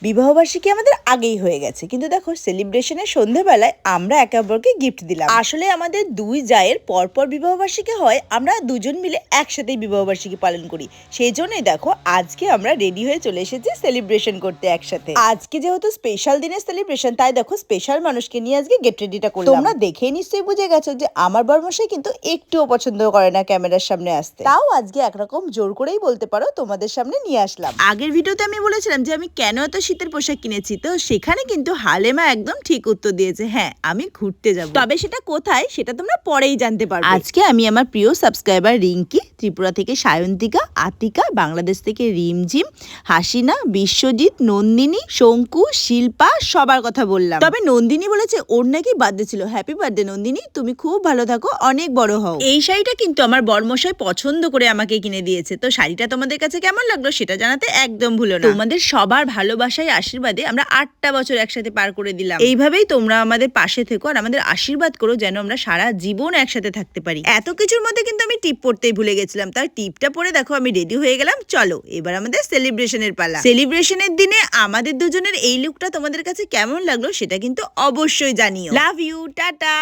বিবাহবার্ষিকী আমাদের আগেই হয়ে গেছে, কিন্তু দেখো সেলিব্রেশনের সন্ধ্যাবেলায় আমরা একে অপরকে গিফট দিলাম। আসলে আমাদের দুই জায়ের পরপর বিবাহবার্ষিকী হয়, আমরা দুজন মিলে একসাথেই বিবাহবার্ষিকী পালন করি। সেই জন্যই দেখো আজকে আমরা রেডি হয়ে চলে এসেছি সেলিব্রেশন করতে একসাথে। আজকে যেহেতু স্পেশাল দিনের সেলিব্রেশন, তাই দেখো স্পেশাল মানুষকে নিয়ে আজকে গেট রেডিটা করলাম। তোমরা দেখেই নিশ্চয়ই বুঝে গেছো যে আমার বরমশাই কিন্তু একটুও পছন্দ করে না ক্যামেরার সামনে আসতে, তাও আজকে একরকম জোর করেই বলতে পারো তোমাদের সামনে নিয়ে আসলাম। আগের ভিডিওতে আমি বলেছিলাম যে আমি কেন এত শীতের পোশাক কিনেছি, তো সেখানে কিন্তু হালেমা একদম ঠিক উত্তর দিয়েছে, হ্যাঁ আমি ঘুরতে যাব। তবে সেটা কোথায় সেটা তোমরা পরেই জানতে পারবে। আজকে আমি আমার প্রিয় সাবস্ক্রাইবার রিঙ্কি, ত্রিপুরা থেকে সায়ন্তিকা, আতিকা, বাংলাদেশ থেকে রিমঝিম, হাসিনা, বিশ্বজিৎ, নন্দিনী, শঙ্কু, শিল্পা সবার কথা বললাম। তবে নন্দিনী বলেছে ওর নাকি বার্থডে ছিল। হ্যাপি বার্থডে নন্দিনী, তুমি খুব ভালো থাকো, অনেক বড় হও। এই শাড়িটা কিন্তু আমার বরমশাই পছন্দ করে আমাকে কিনে দিয়েছে। তো শাড়িটা তোমাদের কাছে কেমন লাগলো সেটা জানাতে একদম ভুলো না। তোমাদের সবার ভালোবাসায় আশীর্বাদে আমরা 8টা বছর একসাথে পার করে দিলাম। এইভাবেই তোমরা আমাদের পাশে থেকো আর আমাদের আশীর্বাদ করো যেন আমরা সারা জীবন একসাথে থাকতে পারি। এত কিছুর মধ্যে কিন্তু আমি টিপ পড়তেই ভুলে গেছিলাম, তাই টিপটা পরে দেখো আমি রেডি হয়ে গেলাম। চলো এবার আমাদের সেলিব্রেশনের পালা। সেলিব্রেশনের দিনে আমাদের দুজনের এই লুকটা তোমাদের কাছে কেমন লাগলো সেটা কিন্তু অবশ্যই জানিও। Love you, tata.